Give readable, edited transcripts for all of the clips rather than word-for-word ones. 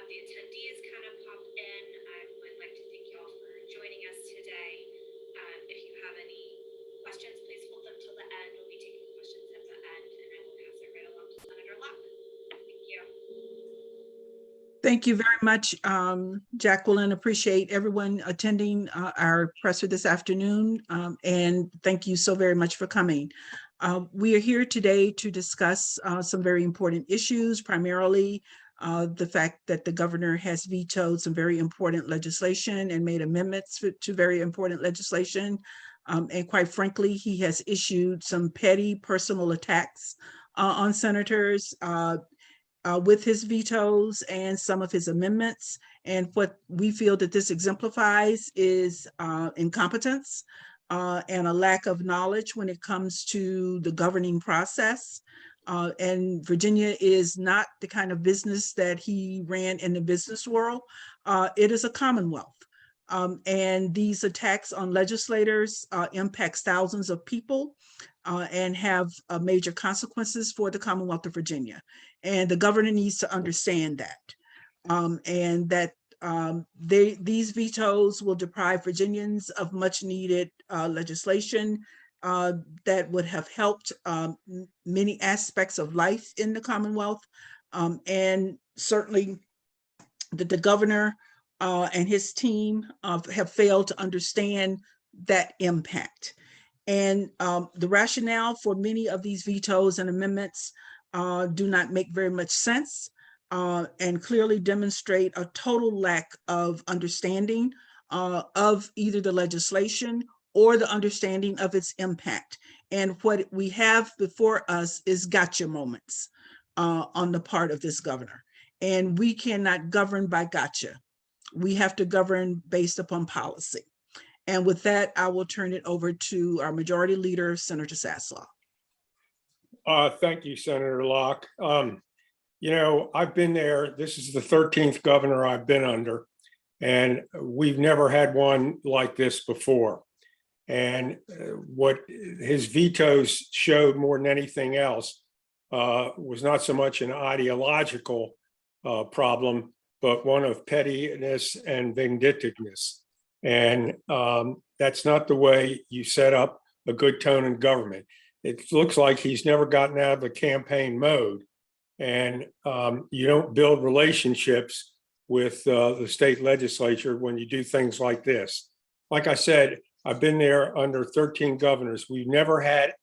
the attendees kind of pop in, I would like to thank you all for joining us today. If you have any questions, please hold them till the end. We'll be taking questions at the end, and I will pass it right along to Senator Locke. Thank you. Thank you very much, Jacqueline. Appreciate everyone attending our presser this afternoon, and thank you so very much for coming. We are here today to discuss some very important issues, primarily the fact that the governor has vetoed some very important legislation and made amendments to very important legislation. And quite frankly, he has issued some petty personal attacks on senators with his vetoes and some of his amendments. And what we feel that this exemplifies is incompetence and a lack of knowledge when it comes to the governing process. And Virginia is not the kind of business that he ran in the business world. It is a commonwealth. And these attacks on legislators impacts thousands of people and have major consequences for the Commonwealth of Virginia. And the governor needs to understand that. And that these vetoes will deprive Virginians of much needed legislation that would have helped many aspects of life in the Commonwealth. And certainly the governor and his team have failed to understand that impact. And the rationale for many of these vetoes and amendments do not make very much sense and clearly demonstrate a total lack of understanding of either the legislation or the understanding of its impact. And what we have before us is gotcha moments on the part of this governor. And we cannot govern by gotcha. We have to govern based upon policy. And with that, I will turn it over to our majority leader, Senator Saslaw. Thank you, Senator Locke. You know, I've been there. This is the 13th governor I've been under, and we've never had one like this before. And what his vetoes showed more than anything else was not so much an ideological problem, but one of pettiness and vindictiveness. And that's not the way you set up a good tone in government. It looks like he's never gotten out of the campaign mode. And you don't build relationships with the state legislature when you do things like this. Like I said, I've been there under 13 governors. We've never had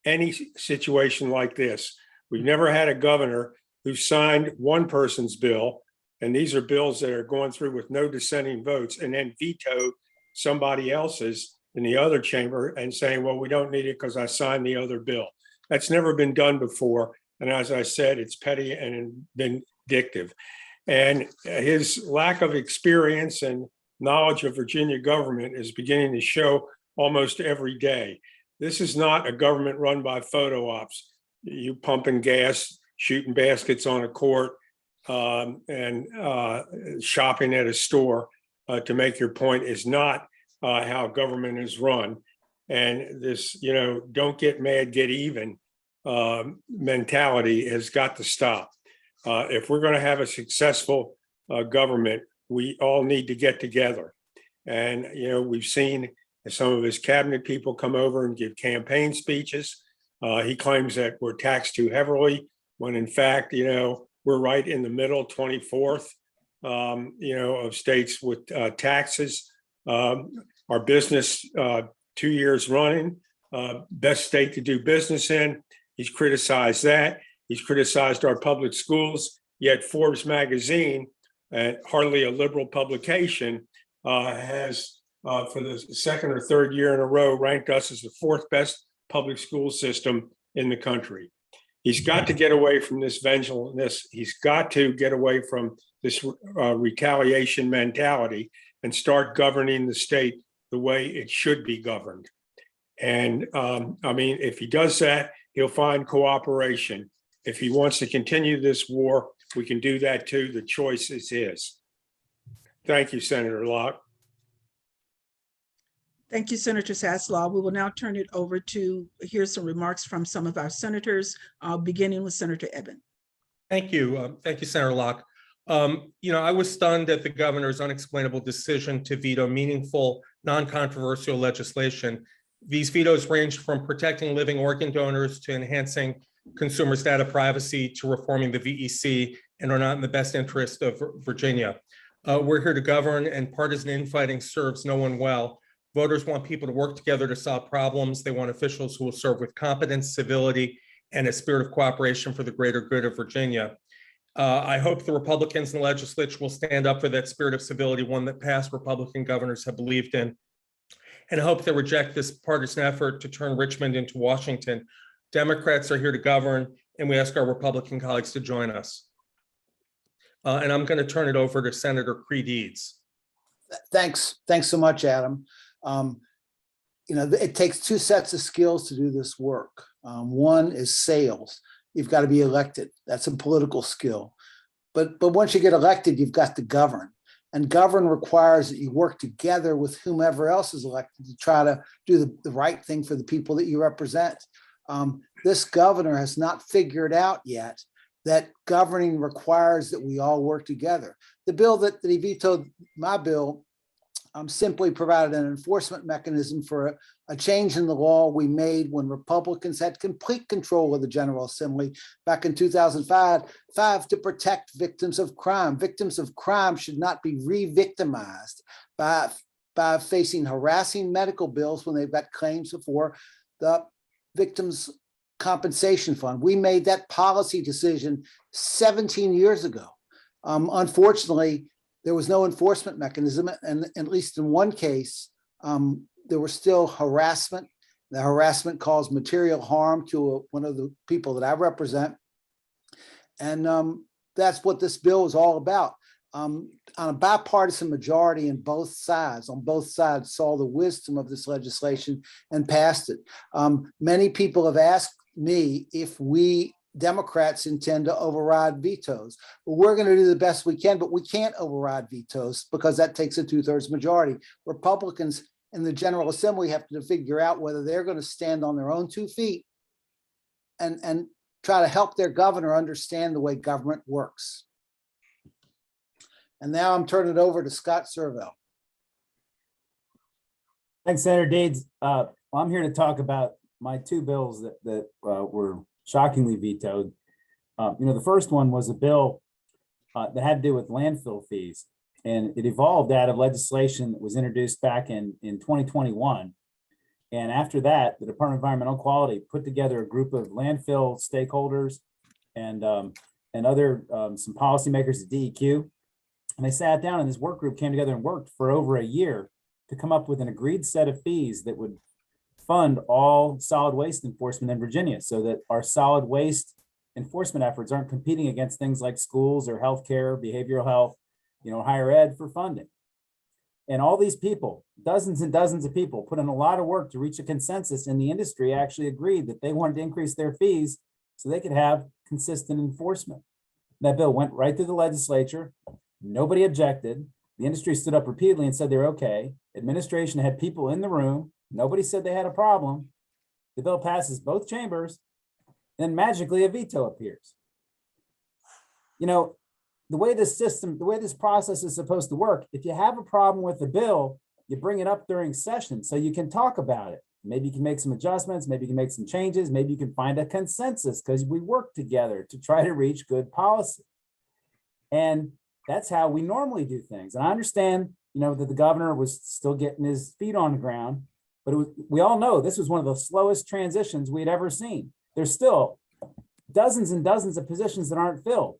any situation like this. We've never had a governor who signed one person's bill, and these are bills that are going through with no dissenting votes, and then vetoed somebody else's in the other chamber and saying, well, we don't need it because I signed the other bill. That's never been done before. And as I said, it's petty and vindictive. And his lack of experience and knowledge of Virginia government is beginning to show almost every day. This is not a government run by photo ops. You pumping gas, shooting baskets on a court, and shopping at a store to make your point is not how government is run. And this, you know, don't get mad, get even mentality has got to stop. If we're going to have a successful government, we all need to get together. And, you know, we've seen some of his cabinet people come over and give campaign speeches. He claims that we're taxed too heavily, when in fact, you know, we're right in the middle, 24th, you know, of states with taxes. Our business, 2 years running, best state to do business in. He's criticized that. He's criticized our public schools, yet Forbes magazine, hardly a liberal publication, has for the second or third year in a row ranked us as the fourth best public school system in the country. He's got to get away from this vengefulness. He's got to get away from this retaliation mentality and start governing the state the way it should be governed. And I mean, if he does that, he'll find cooperation. If he wants to continue this war, we can do that too. The choice is his. Thank you, Senator Locke. Thank you, Senator Saslaw. We will now turn it over to hear some remarks from some of our senators, beginning with Senator Ebbin. Thank you, Senator Locke. I was stunned at the governor's unexplainable decision to veto meaningful, non-controversial legislation. These vetoes ranged from protecting living organ donors to enhancing consumers' data privacy to reforming the VEC and are not in the best interest of Virginia. We're here to govern, and partisan infighting serves no one well. Voters want people to work together to solve problems. They want officials who will serve with competence, civility, and a spirit of cooperation for the greater good of Virginia. I hope the Republicans in the legislature will stand up for that spirit of civility, one that past Republican governors have believed in. And I hope they reject this partisan effort to turn Richmond into Washington. Democrats are here to govern, and we ask our Republican colleagues to join us. And I'm going to turn it over to Senator Creigh Deeds. Thanks so much, Adam. It takes two sets of skills to do this work. One is sales. You've got to be elected. That's a political skill. But once you get elected, you've got to govern. And govern requires that you work together with whomever else is elected to try to do the right thing for the people that you represent. This governor has not figured out yet that governing requires that we all work together. The bill that he vetoed, my bill, simply provided an enforcement mechanism for a change in the law we made when Republicans had complete control of the General Assembly back in 2005 to protect victims of crime. Victims of crime should not be re-victimized by facing harassing medical bills when they've got claims before the Victims Compensation Fund. We made that policy decision 17 years ago. Unfortunately, there was no enforcement mechanism, and at least in one case, there was still harassment. The harassment caused material harm to one of the people that I represent, and that's what this bill is all about. On a bipartisan majority on both sides saw the wisdom of this legislation and passed it. Many people have asked me if we Democrats intend to override vetoes. Well, we're going to do the best we can, but we can't override vetoes because that takes a 2/3 majority. Republicans in the General Assembly have to figure out whether they're going to stand on their own 2 feet and try to help their governor understand the way government works. And now I'm turning it over to Scott Surovell. Thanks, Senator Deeds. I'm here to talk about my 2 bills that were shockingly vetoed. The first one was a bill that had to do with landfill fees, and it evolved out of legislation that was introduced back in 2021. And after that, the Department of Environmental Quality put together a group of landfill stakeholders and other some policymakers at DEQ, and they sat down, and this work group came together and worked for over a year to come up with an agreed set of fees that would fund all solid waste enforcement in Virginia so that our solid waste enforcement efforts aren't competing against things like schools or healthcare, behavioral health, higher ed for funding. And all these people, dozens and dozens of people, put in a lot of work to reach a consensus, and the industry actually agreed that they wanted to increase their fees so they could have consistent enforcement. That bill went right through the legislature. Nobody objected. The industry stood up repeatedly and said they're okay. Administration had people in the room. Nobody said they had a problem. The bill passes both chambers, then magically a veto appears. The way this process is supposed to work, if you have a problem with the bill, you bring it up during session so you can talk about it. Maybe you can make some adjustments, maybe you can make some changes, maybe you can find a consensus because we work together to try to reach good policy. And that's how we normally do things. And I understand, that the governor was still getting his feet on the ground, but we all know this was one of the slowest transitions we'd ever seen. There's still dozens and dozens of positions that aren't filled.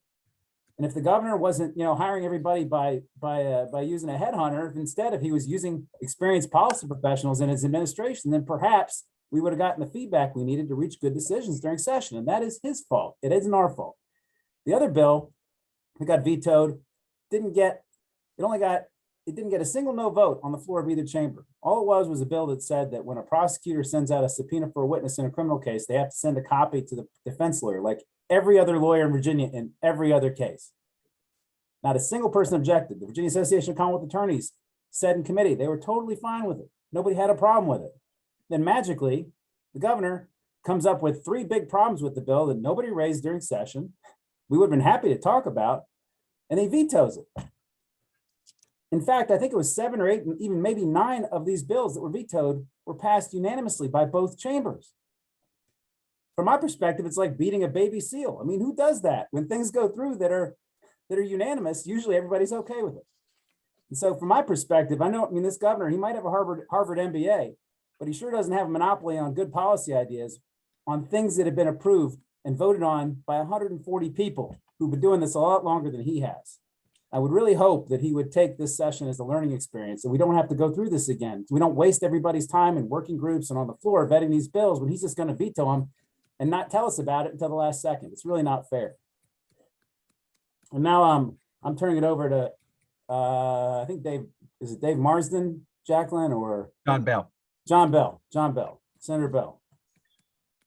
And if the governor wasn't, hiring everybody by using a headhunter, if he was using experienced policy professionals in his administration, then perhaps we would have gotten the feedback we needed to reach good decisions during session. And that is his fault. It isn't our fault. The other bill that got vetoed didn't get a single no vote on the floor of either chamber. All it was a bill that said that when a prosecutor sends out a subpoena for a witness in a criminal case, they have to send a copy to the defense lawyer, like every other lawyer in Virginia in every other case. Not a single person objected. The Virginia Association of Commonwealth Attorneys said in committee they were totally fine with it. Nobody had a problem with it. Then magically, the governor comes up with 3 big problems with the bill that nobody raised during session. We would have been happy to talk about, and he vetoes it. In fact, I think it was 7 or 8, and even maybe 9 of these bills that were vetoed were passed unanimously by both chambers. From my perspective, it's like beating a baby seal. I mean, who does that? When things go through that are unanimous, usually everybody's okay with it. And so from my perspective, I mean, this governor, he might have a Harvard MBA, but he sure doesn't have a monopoly on good policy ideas on things that have been approved and voted on by 140 people who've been doing this a lot longer than he has. I would really hope that he would take this session as a learning experience, and we don't have to go through this again. We don't waste everybody's time in working groups and on the floor vetting these bills when he's just going to veto them and not tell us about it until the last second. It's really not fair. And now I'm turning it over to, I think is it Dave Marsden, Jacqueline, or? John Bell. John Bell, Senator Bell.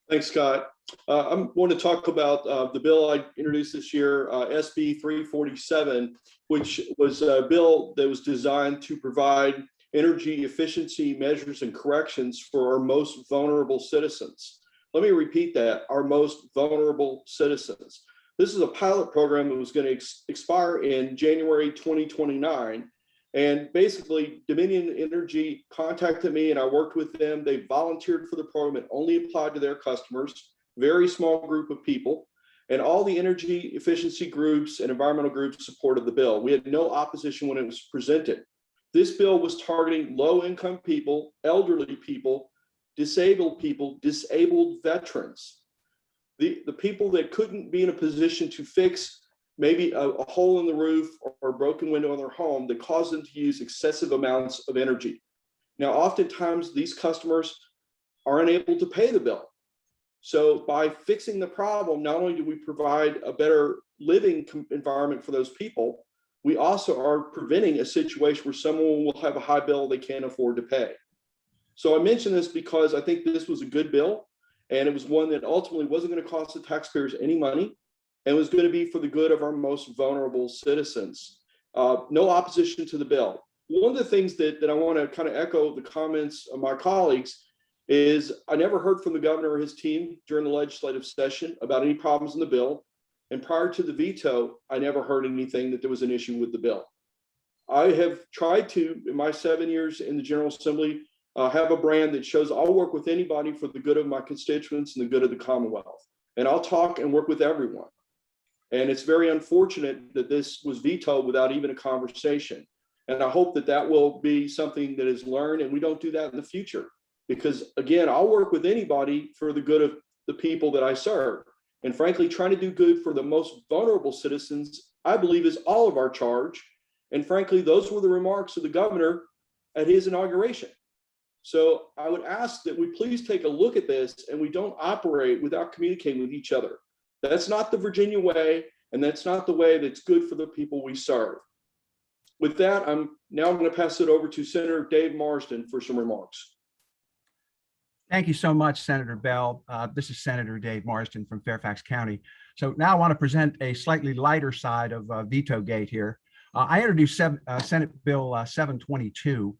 Thanks, Scott. I want to talk about the bill I introduced this year, SB 347, which was a bill that was designed to provide energy efficiency measures and corrections for our most vulnerable citizens. Let me repeat that, our most vulnerable citizens. This is a pilot program that was going to expire in January 2029. And basically, Dominion Energy contacted me and I worked with them. They volunteered for the program. It only applied to their customers, very small group of people. And all the energy efficiency groups and environmental groups supported the bill. We had no opposition when it was presented. This bill was targeting low-income people, elderly people, disabled veterans, the people that couldn't be in a position to fix maybe a hole in the roof or a broken window in their home that caused them to use excessive amounts of energy. Now, oftentimes these customers are unable to pay the bill. So by fixing the problem, not only do we provide a better living environment for those people, we also are preventing a situation where someone will have a high bill they can't afford to pay. So I mention this because I think this was a good bill, and it was one that ultimately wasn't going to cost the taxpayers any money, and was going to be for the good of our most vulnerable citizens. No opposition to the bill. One of the things that I want to kind of echo the comments of my colleagues is I never heard from the governor or his team during the legislative session about any problems in the bill. And prior to the veto, I never heard anything that there was an issue with the bill. I have tried to, in my 7 years in the General Assembly, have a brand that shows I'll work with anybody for the good of my constituents and the good of the Commonwealth. And I'll talk and work with everyone. And it's very unfortunate that this was vetoed without even a conversation. And I hope that that will be something that is learned and we don't do that in the future. Because again, I'll work with anybody for the good of the people that I serve. And frankly, trying to do good for the most vulnerable citizens, I believe, is all of our charge. And frankly, those were the remarks of the governor at his inauguration. So I would ask that we please take a look at this and we don't operate without communicating with each other. That's not the Virginia way, and that's not the way that's good for the people we serve. With that, I'm now going to pass it over to Senator Dave Marsden for some remarks. Thank you so much, Senator Bell. This is Senator Dave Marsden from Fairfax County. So now I want to present a slightly lighter side of veto gate here. I introduced Senate Bill 722,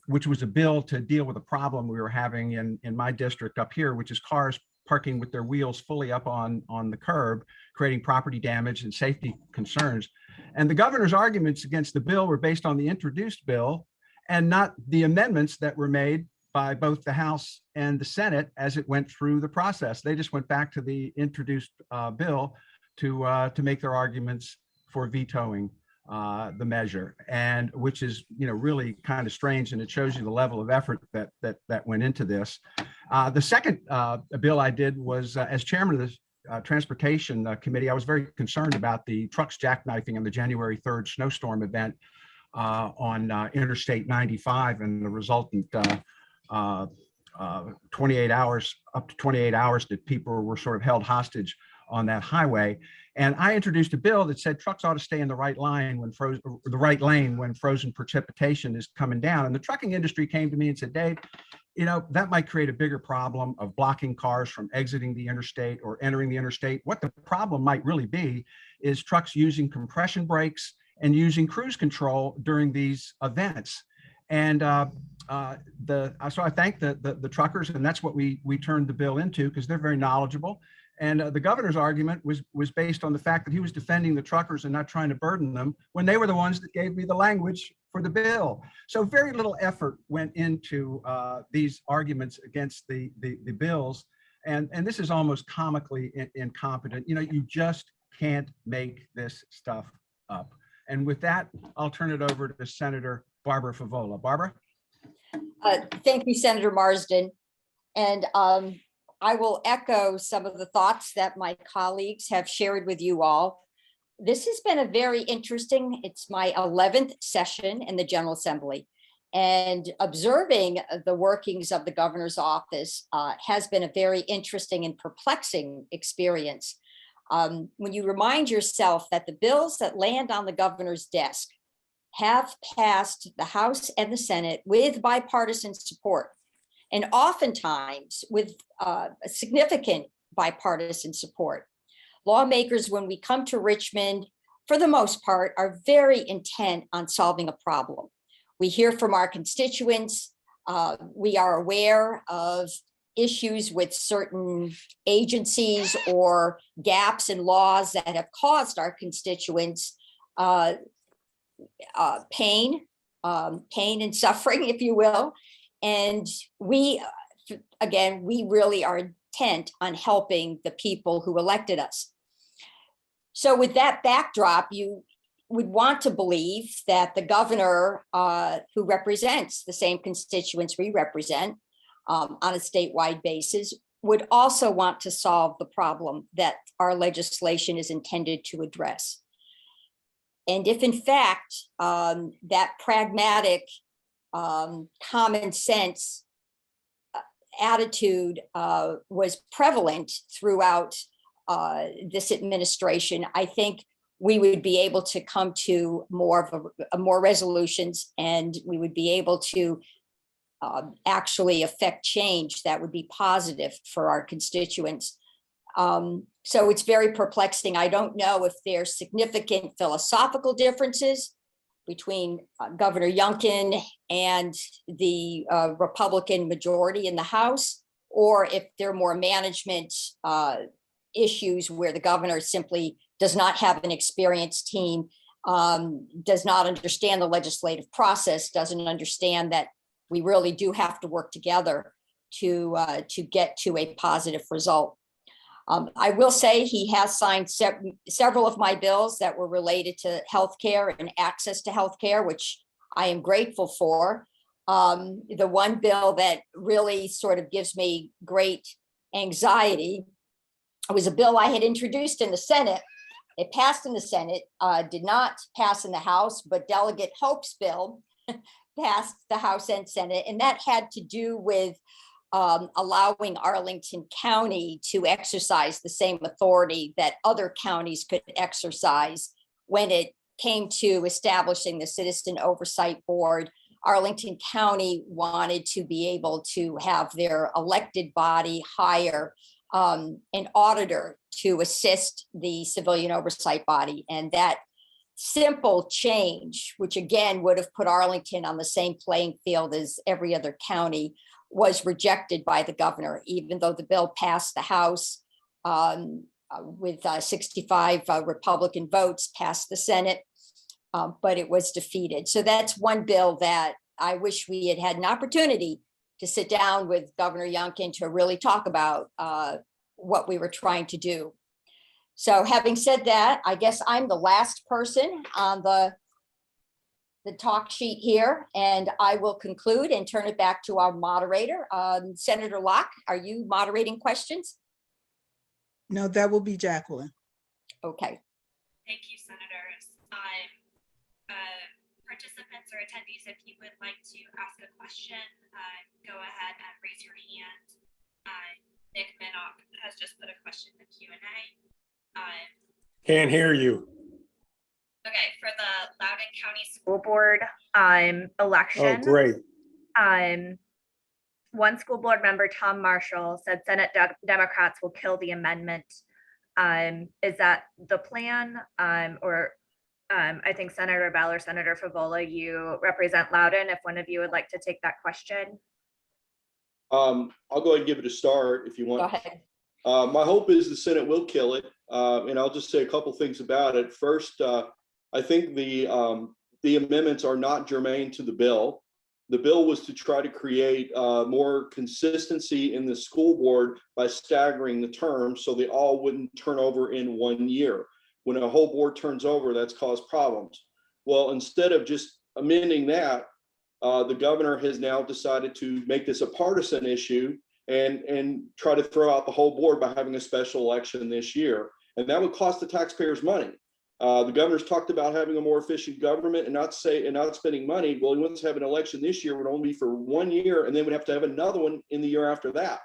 which was a bill to deal with a problem we were having in my district up here, which is cars parking with their wheels fully up on the curb, creating property damage and safety concerns. And the governor's arguments against the bill were based on the introduced bill and not the amendments that were made by both the House and the Senate as it went through the process. They just went back to the introduced bill to make their arguments for vetoing the measure, and which is really kind of strange, and it shows you the level of effort that went into this. The second bill I did was as chairman of the Transportation Committee. I was very concerned about the trucks jackknifing on the January 3rd snowstorm event on Interstate 95 and the resultant 28 hours, up to 28 hours that people were sort of held hostage on that highway. And I introduced a bill that said trucks ought to stay in the right line when lane when frozen precipitation is coming down. And the trucking industry came to me and said, Dave, that might create a bigger problem of blocking cars from exiting the interstate or entering the interstate. What the problem might really be is trucks using compression brakes and using cruise control during these events. And so I thank the truckers, and that's what we turned the bill into, because they're very knowledgeable. And the governor's argument was based on the fact that he was defending the truckers and not trying to burden them when they were the ones that gave me the language for the bill. So very little effort went into these arguments against the bills. And this is almost comically incompetent. You know, you just can't make this stuff up. And with that, I'll turn it over to Senator Barbara Favola. Barbara? Thank you, Senator Marsden. And I will echo some of the thoughts that my colleagues have shared with you all. This has been a very interesting, it's my 11th session in the General Assembly. And observing the workings of the governor's office has been a very interesting and perplexing experience. When you remind yourself that the bills that land on the governor's desk have passed the House and the Senate with bipartisan support, and oftentimes with significant bipartisan support. Lawmakers, when we come to Richmond, for the most part, are very intent on solving a problem. We hear from our constituents. We are aware of issues with certain agencies or gaps in laws that have caused our constituents pain and suffering, if you will. And we really are intent on helping the people who elected us. So with that backdrop, you would want to believe that the governor, who represents the same constituents we represent on a statewide basis, would also want to solve the problem that our legislation is intended to address. And if in fact that pragmatic, common sense attitude was prevalent throughout this administration, I think we would be able to come to more resolutions, and we would be able to actually affect change that would be positive for our constituents. So it's very perplexing. I don't know if there's significant philosophical differences between Governor Youngkin and the Republican majority in the House, or if there are more management issues where the governor simply does not have an experienced team, does not understand the legislative process, doesn't understand that we really do have to work together to get to a positive result. I will say he has signed several of my bills that were related to healthcare and access to healthcare, which I am grateful for. The one bill that really sort of gives me great anxiety was a bill I had introduced in the Senate. It passed in the Senate, did not pass in the House, but Delegate Hope's bill passed the House and Senate, and that had to do with allowing Arlington County to exercise the same authority that other counties could exercise when it came to establishing the Citizen Oversight Board. Arlington County wanted to be able to have their elected body hire an auditor to assist the civilian oversight body. And that simple change, which again would have put Arlington on the same playing field as every other county, was rejected by the governor, even though the bill passed the House with 65 Republican votes, passed the Senate, but it was defeated. So that's one bill that I wish we had had an opportunity to sit down with Governor Youngkin to really talk about what we were trying to do. So having said that, I guess I'm the last person on the talk sheet here, and I will conclude and turn it back to our moderator. Senator Locke, are you moderating questions? No, that will be Jacqueline. Okay. Thank you, Senators. Participants or attendees, if you would like to ask a question, go ahead and raise your hand. Nick Minock has just put a question in the Q&A. Can't hear you. Okay, for the Loudoun County School Board election. Oh, great. One school board member, Tom Marshall, said Senate Democrats will kill the amendment. Is that the plan? I think Senator Bell or Senator Favola, you represent Loudoun. If one of you would like to take that question. I'll go ahead and give it a start if you want. Go ahead. My hope is the Senate will kill it, and I'll just say a couple things about it. First, I think the amendments are not germane to the bill. The bill was to try to create more consistency in the school board by staggering the terms so they all wouldn't turn over in 1 year. When a whole board turns over, that's caused problems. Well, instead of just amending that, the governor has now decided to make this a partisan issue and try to throw out the whole board by having a special election this year. And that would cost the taxpayers money. The governor's talked about having a more efficient government and not spending money. Well, he wants to have an election this year, would only be for 1 year, and then would have to have another one in the year after that.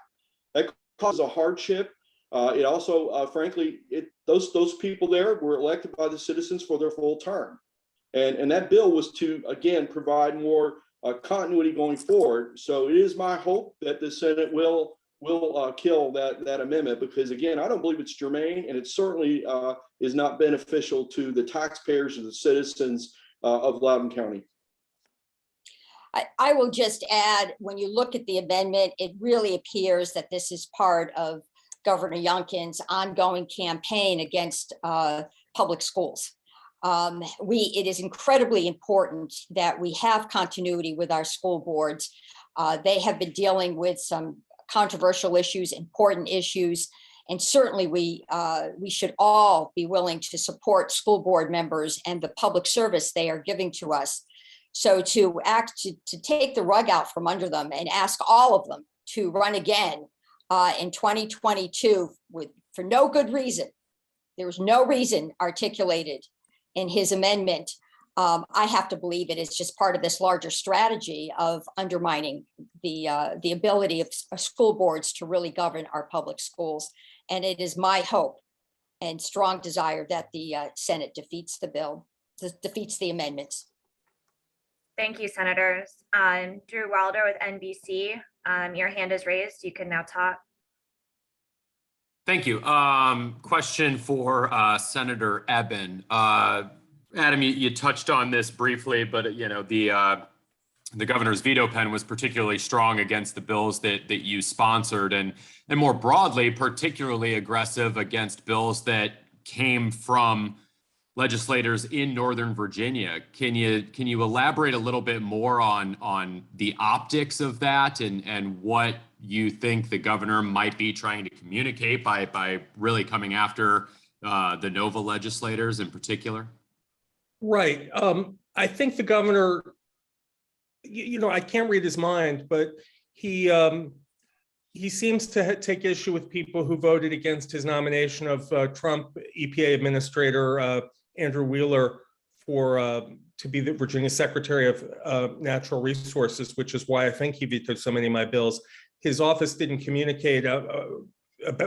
That causes a hardship. It also, frankly, those people there were elected by the citizens for their full term. And that bill was to, again, provide more continuity going forward. So it is my hope that the Senate will kill that amendment, because again, I don't believe it's germane, and it certainly is not beneficial to the taxpayers and the citizens of Loudoun County. I will just add, when you look at the amendment, it really appears that this is part of Governor Youngkin's ongoing campaign against public schools. It is incredibly important that we have continuity with our school boards. They have been dealing with some controversial issues, important issues, and certainly we should all be willing to support school board members and the public service they are giving to us. So to take the rug out from under them and ask all of them to run again in 2022 for no good reason, there was no reason articulated in his amendment. I have to believe it is just part of this larger strategy of undermining the ability of school boards to really govern our public schools. And it is my hope and strong desire that the Senate defeats the bill, defeats the amendments. Thank you, Senators. Drew Wilder with NBC. Your hand is raised. You can now talk. Thank you. Question for Senator Ebbin. Adam, you touched on this briefly, but you know the governor's veto pen was particularly strong against the bills that you sponsored, and more broadly, particularly aggressive against bills that came from legislators in Northern Virginia. Can you elaborate a little bit more on the optics of that and what you think the governor might be trying to communicate by really coming after the Nova legislators in particular? Right. I think the governor, I can't read his mind, but he seems to take issue with people who voted against his nomination of Trump EPA Administrator Andrew Wheeler to be the Virginia Secretary of Natural Resources, which is why I think he vetoed so many of my bills. His office didn't communicate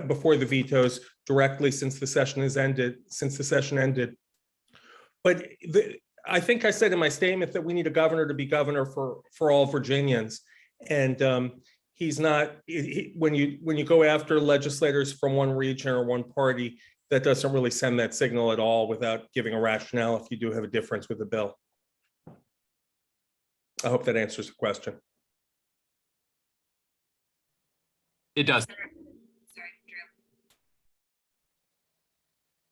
before the vetoes directly since the session ended. But I think I said in my statement that we need a governor to be governor for all Virginians, and he's not. When you go after legislators from one region or one party, that doesn't really send that signal at all without giving a rationale if you do have a difference with the bill. I hope that answers the question. It does. Sorry, Drew.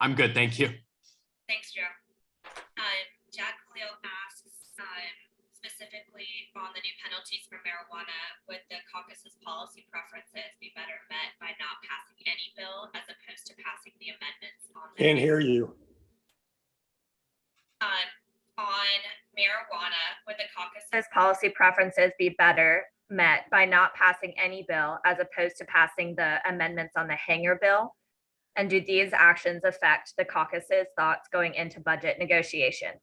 I'm good, thank you. Thanks, Drew. Jack Cleo asks specifically on the new penalties for marijuana, would the caucus's policy preferences be better met by not passing any bill as opposed to passing the amendments on the Can't hear you. on marijuana, would the caucus's policy preferences be better met by not passing any bill as opposed to passing the amendments on the hanger bill? And do these actions affect the caucus's thoughts going into budget negotiations?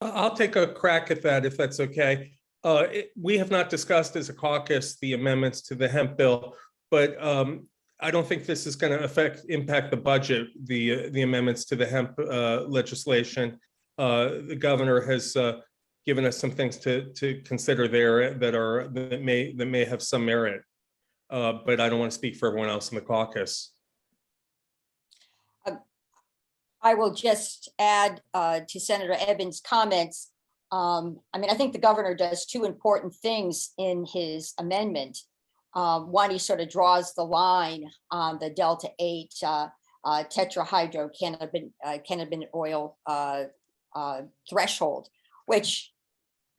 I'll take a crack at that if that's okay. We have not discussed as a caucus the amendments to the hemp bill, but I don't think this is going to impact the budget, the amendments to the hemp legislation. The governor has given us some things to consider there that may have some merit, but I don't want to speak for everyone else in the caucus. I will just add to Senator Ebbin's comments. I think the governor does two important things in his amendment. One, he sort of draws the line on the delta 8 tetrahydrocannabinol oil threshold, which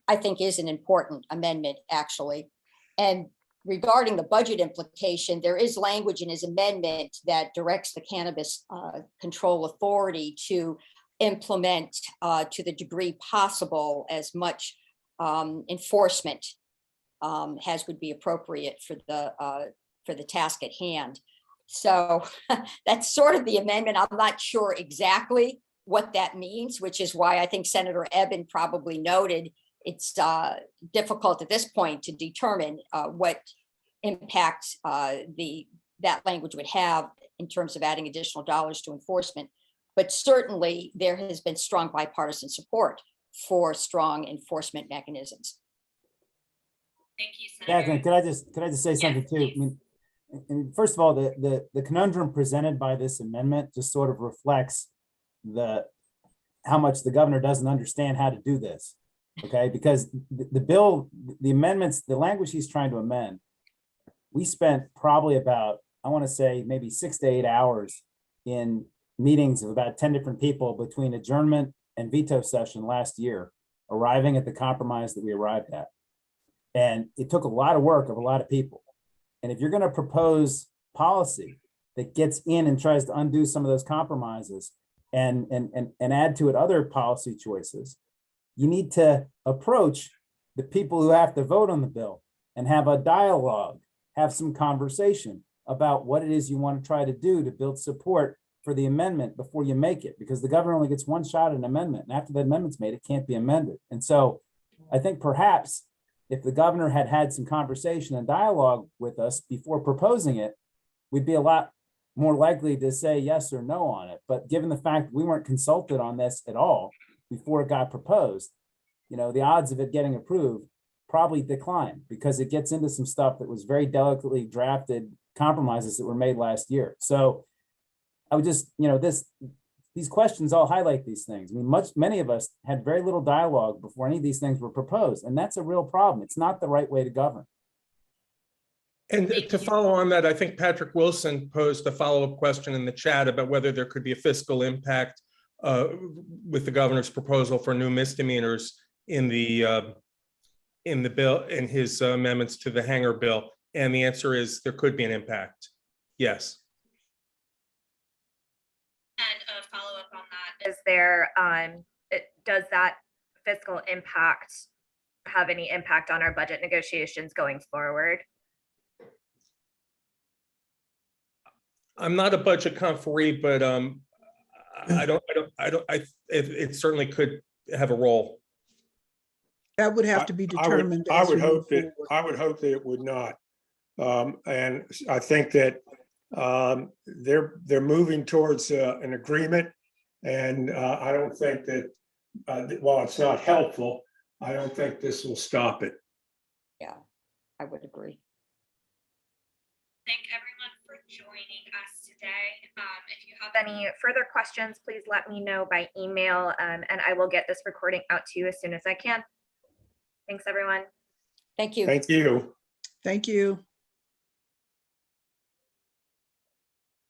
I think is an important amendment, actually. And regarding the budget implication, there is language in his amendment that directs the Cannabis Control Authority to implement to the degree possible as much enforcement as would be appropriate for the task at hand. So that's sort of the amendment. I'm not sure exactly what that means, which is why I think Senator Ebbin probably noted it's difficult at this point to determine what impact that language would have in terms of adding additional dollars to enforcement. But certainly there has been strong bipartisan support for strong enforcement mechanisms. Thank you, Senator. Jacqueline, could I just say something too? please. I mean, and first of all, the conundrum presented by this amendment just sort of reflects how much the governor doesn't understand how to do this. Okay, because the bill, the amendments, the language he's trying to amend, we spent probably about, I want to say maybe 6 to 8 hours in meetings of about 10 different people between adjournment and veto session last year, arriving at the compromise that we arrived at. And it took a lot of work of a lot of people. And if you're going to propose policy that gets in and tries to undo some of those compromises and add to it other policy choices, you need to approach the people who have to vote on the bill and have a dialogue, have some conversation about what it is you want to try to do to build support for the amendment before you make it, because the governor only gets one shot at an amendment. And after the amendment's made, it can't be amended. And so I think perhaps if the governor had had some conversation and dialogue with us before proposing it, we'd be a lot more likely to say yes or no on it. But given the fact that we weren't consulted on this at all before it got proposed, the odds of it getting approved probably decline, because it gets into some stuff that was very delicately drafted compromises that were made last year. So I would just, these questions all highlight these things. I mean, many of us had very little dialogue before any of these things were proposed, and that's a real problem. It's not the right way to govern. And to follow on that, I think Patrick Wilson posed a follow-up question in the chat about whether there could be a fiscal impact with the governor's proposal for new misdemeanors in the bill, in his amendments to the hanger bill. And the answer is there could be an impact. Yes. And a follow-up on that, is there, does that fiscal impact have any impact on our budget negotiations going forward? I'm not a budget conferee, but it certainly could have a role. That would have to be determined. I as would we move hope that forward. it would not. And I think that they're moving towards an agreement, and I don't think that while it's not helpful, I don't think this will stop it. Yeah, I would agree. Thank everyone for joining us today. If you have any further questions, please let me know by email, and I will get this recording out to you as soon as I can. Thanks, everyone. Thank you. Thank you. Thank you.